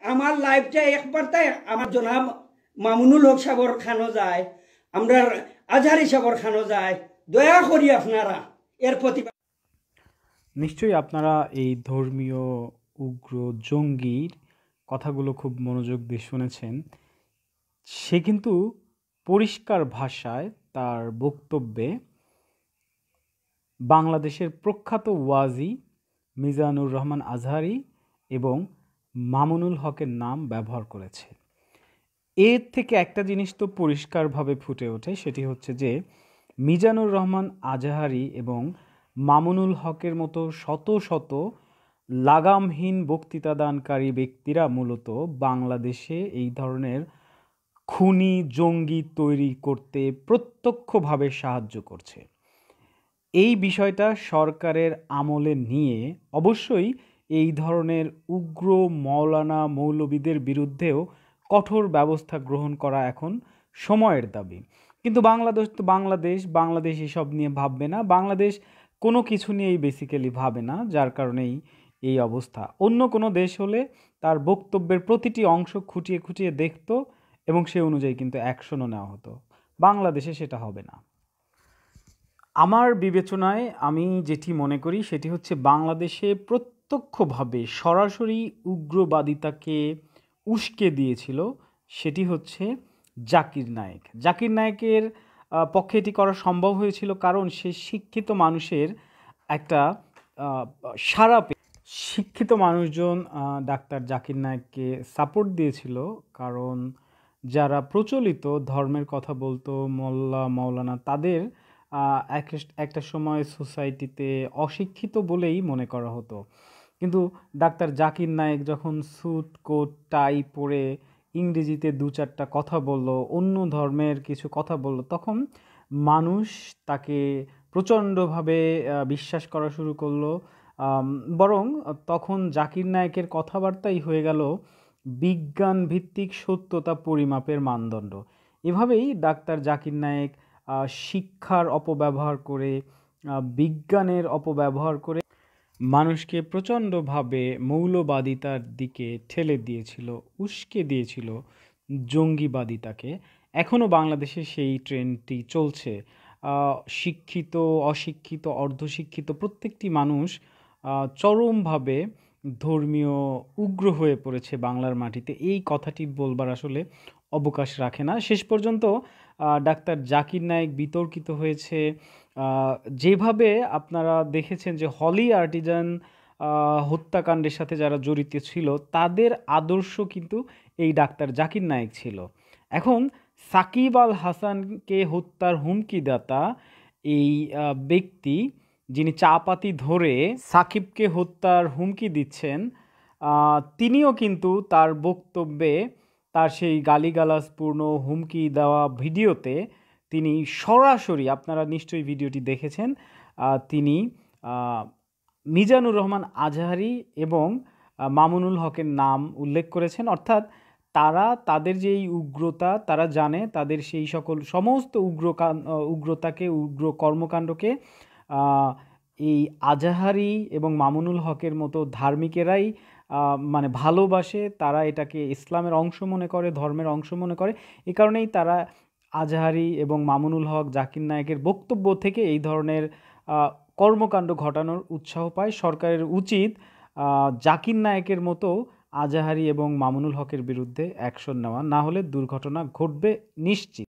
আমার লাইফটা একবার তাই আমার জনাব মামুনুল হক সাগর খানো যায়, আমরা আজহারি সাগর খানো যায়, দয়া করি আপনারা এর প্রতি। নিশ্চয়ই আপনারা এই ধর্মীয় উগ্র জঙ্গির কথাগুলো খুব মনোযোগ দিয়ে শুনেছেন। সে কিন্তু পরিষ্কার ভাষায় তার বক্তব্যে বাংলাদেশের প্রখ্যাত ওয়াজি মিজানুর রহমান আজহারি এবং মামুনুল হকের নাম ব্যবহার করেছে। এর থেকে একটা জিনিস তো পরিষ্কারভাবে ফুটে ওঠে, সেটি হচ্ছে যে মিজানুর রহমান আজহারি এবং মামুনুল হকের মতো শত শত লাগামহীন বক্তৃতাদানকারী ব্যক্তিরা মূলত বাংলাদেশে এই ধরনের খুনি জঙ্গি তৈরি করতে প্রত্যক্ষভাবে সাহায্য করছে। এই বিষয়টা সরকারের আমলে নিয়ে অবশ্যই এই ধরনের উগ্র মৌলানা মৌলবীদের বিরুদ্ধেও কঠোর ব্যবস্থা গ্রহণ করা এখন সময়ের দাবি। কিন্তু বাংলাদেশ এসব নিয়ে ভাববে না। বাংলাদেশ কোনো কিছু নিয়েই বেসিক্যালি ভাবে না, যার কারণেই এই অবস্থা। অন্য কোনো দেশ হলে তার বক্তব্যের প্রতিটি অংশ খুঁটিয়ে খুঁটিয়ে দেখত এবং সে অনুযায়ী কিন্তু অ্যাকশনও নেওয়া হতো। বাংলাদেশে সেটা হবে না। আমার বিবেচনায় আমি যেটি মনে করি সেটি হচ্ছে বাংলাদেশে প্রত্যক্ষভাবে সরাসরি উগ্রবাদিতাকে উস্কে দিয়েছিল সেটি হচ্ছে জাকির নায়েক। জাকির নায়েকের পক্ষে এটি করা সম্ভব হয়েছিল কারণ সে শিক্ষিত মানুষের একটা সারা শিক্ষিত মানুষজন ডাক্তার জাকির নায়েককে সাপোর্ট দিয়েছিল, কারণ যারা প্রচলিত ধর্মের কথা বলতো মোল্লা মৌলানা তাদের একটা সময় সোসাইটিতে অশিক্ষিত বলেই মনে করা হতো। কিন্তু ডাক্তার জাকির নায়েক যখন স্যুট কোট টাই পরে ইংরেজিতে দু চারটা কথা বলল, অন্য ধর্মের কিছু কথা বলল, তখন মানুষ তাকে প্রচণ্ডভাবে বিশ্বাস করা শুরু করলো। বরং তখন জাকির নায়েকের কথাবার্তাই হয়ে গেল বিজ্ঞান ভিত্তিক সত্যতা পরিমাপের মানদণ্ড। এভাবেই ডাক্তার জাকির নায়েক শিক্ষার অপব্যবহার করে, বিজ্ঞানের অপব্যবহার করে মানুষকে প্রচণ্ডভাবে মৌলবাদিতার দিকে ঠেলে দিয়েছিল, উস্কে দিয়েছিল জঙ্গিবাদিতাকে। এখনও বাংলাদেশে সেই ট্রেন্ডটি চলছে। শিক্ষিত, অশিক্ষিত, অর্ধশিক্ষিত প্রত্যেকটি মানুষ চরমভাবে ধর্মীয় উগ্র হয়ে পড়েছে বাংলার মাটিতে। এই কথাটি বলবার আসলে অবকাশ রাখে না। শেষ পর্যন্ত ডাক্তার জাকির নায়েক বিতর্কিত হয়েছে। যেভাবে আপনারা দেখেছেন যে হলি আর্টিজান হত্যাকাণ্ডের সাথে যারা জড়িত ছিল তাদের আদর্শ কিন্তু এই ডাক্তার জাকির নায়েক ছিল। এখন সাকিব আল হাসানকে হত্যার হুমকিদাতা এই ব্যক্তি, যিনি চাপাতি ধরে সাকিবকে হত্যার হুমকি দিচ্ছেন, তিনিও কিন্তু তার বক্তব্যে তার সেই গালিগালাজপূর্ণ হুমকি দেওয়া ভিডিওতে তিনি সরাসরি, আপনারা নিশ্চয়ই ভিডিওটি দেখেছেন, তিনি মিজানুর রহমান আজহারি এবং মামুনুল হকের নাম উল্লেখ করেছেন। অর্থাৎ তারা তাদের যে এই উগ্রতা, তারা জানে তাদের সেই সমস্ত উগ্রতাকে, উগ্র কর্মকাণ্ডকে এই আজহারি এবং মামুনুল হকের মতো ধার্মিকেরাই মানে ভালোবাসে। তারা এটাকে ইসলামের অংশ মনে করে, ধর্মের অংশ মনে করে। এই কারণেই তারা আজহারি এবং মামুনুল হক, জাকির নায়েকের বক্তব্য থেকে এই ধরনের কর্মকাণ্ড ঘটানোর উৎসাহ পায়। সরকারের উচিত জাকির নায়েকের মতো আজহারি এবং মামুনুল হকের বিরুদ্ধে অ্যাকশন নেওয়া, না হলে দুর্ঘটনা ঘটবে নিশ্চিত।